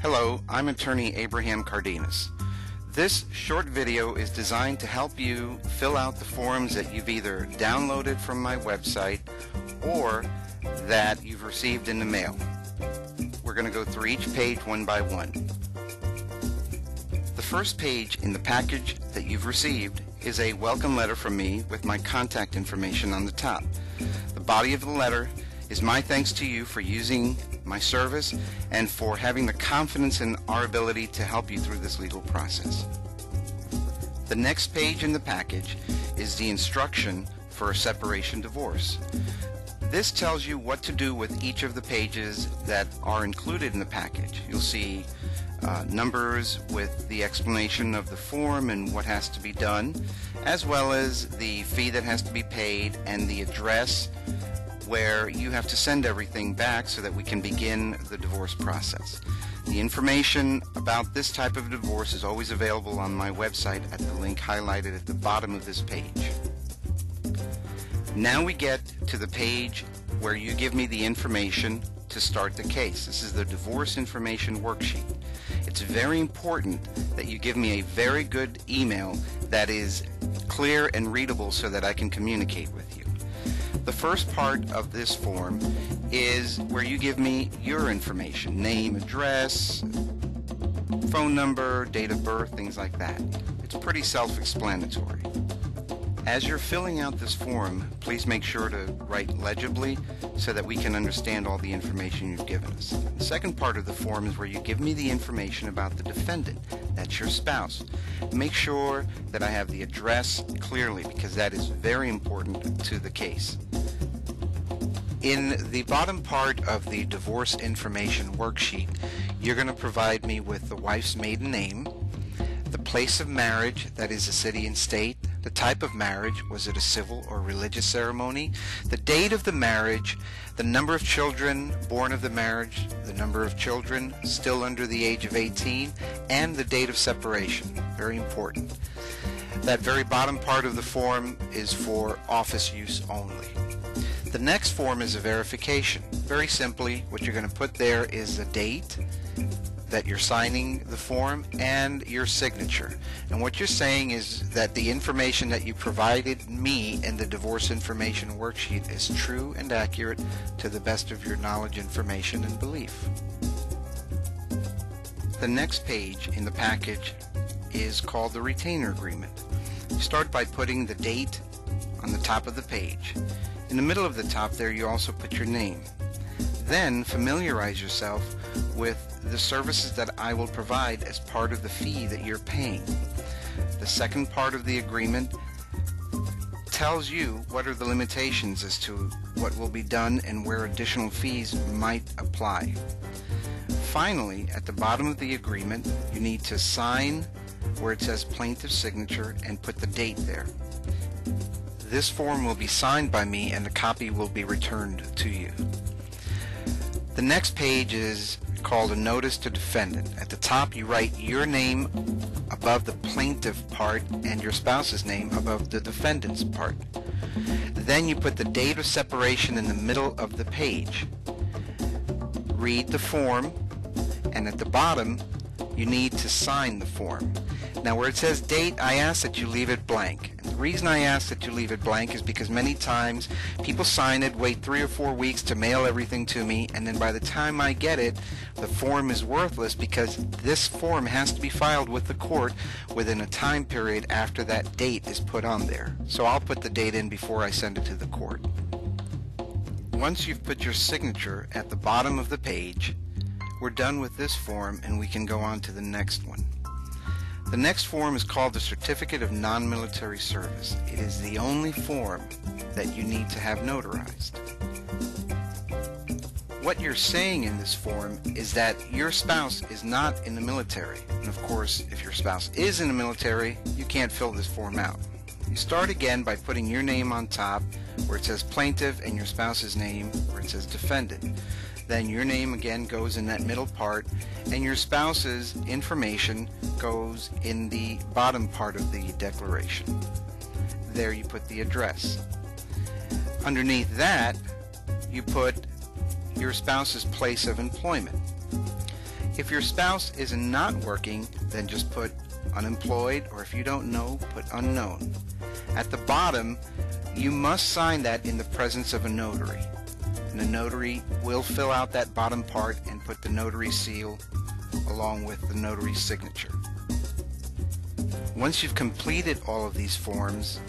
Hello, I'm attorney Abraham Cardenas. This short video is designed to help you fill out the forms that you've either downloaded from my website or that you've received in the mail. We're going to go through each page one by one. The first page in the package that you've received is a welcome letter from me with my contact information on the top. The body of the letter is my thanks to you for using my service and for having the confidence in our ability to help you through this legal process. The next page in the package is the instruction for a separation divorce. This tells you what to do with each of the pages that are included in the package. You'll see numbers with the explanation of the form and what has to be done, as well as the fee that has to be paid and the address where you have to send everything back so that we can begin the divorce process. The information about this type of divorce is always available on my website at the link highlighted at the bottom of this page. Now we get to the page where you give me the information to start the case. This is the divorce information worksheet. It's very important that you give me a very good email that is clear and readable so that I can communicate with you. The first part of this form is where you give me your information, name, address, phone number, date of birth, things like that. It's pretty self-explanatory. As you're filling out this form, please make sure to write legibly so that we can understand all the information you've given us. The second part of the form is where you give me the information about the defendant. That's your spouse. Make sure that I have the address clearly because that is very important to the case. In the bottom part of the divorce information worksheet, you're going to provide me with the wife's maiden name, the place of marriage, that is the city and state, the type of marriage, was it a civil or religious ceremony, the date of the marriage, the number of children born of the marriage, the number of children still under the age of 18, and the date of separation. Very important. That very bottom part of the form is for office use only. The next form is a verification. Very simply, what you're going to put there is the date that you're signing the form and your signature. And what you're saying is that the information that you provided me in the divorce information worksheet is true and accurate to the best of your knowledge, information, and belief. The next page in the package is called the retainer agreement. You start by putting the date on the top of the page. In the middle of the top there you also put your name. Then familiarize yourself with the services that I will provide as part of the fee that you're paying. The second part of the agreement tells you what are the limitations as to what will be done and where additional fees might apply. Finally, at the bottom of the agreement, you need to sign where it says plaintiff's signature and put the date there. This form will be signed by me and a copy will be returned to you. The next page is called a notice to defendant. At the top you write your name above the plaintiff part and your spouse's name above the defendant's part. Then you put the date of separation in the middle of the page. Read the form, and at the bottom you need to sign the form. Now where it says date, I ask that you leave it blank. And the reason I ask that you leave it blank is because many times people sign it, wait 3 or 4 weeks to mail everything to me, and then by the time I get it, the form is worthless because this form has to be filed with the court within a time period after that date is put on there. So I'll put the date in before I send it to the court. Once you've put your signature at the bottom of the page, we're done with this form and we can go on to the next one. The next form is called the Certificate of Non-Military Service. It is the only form that you need to have notarized. What you're saying in this form is that your spouse is not in the military. And of course, if your spouse is in the military, you can't fill this form out. You start again by putting your name on top where it says plaintiff and your spouse's name where it says defendant. Then your name again goes in that middle part and your spouse's information goes in the bottom part of the declaration. There you put the address. Underneath that you put your spouse's place of employment. If your spouse is not working, then just put unemployed, or if you don't know, put unknown. At the bottom, you must sign that in the presence of a notary. And the notary will fill out that bottom part and put the notary seal along with the notary's signature. Once you've completed all of these forms,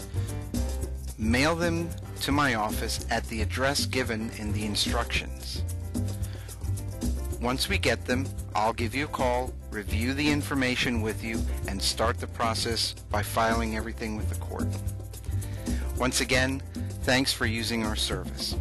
mail them to my office at the address given in the instructions. Once we get them, I'll give you a call, review the information with you, and start the process by filing everything with the court. Once again, thanks for using our service.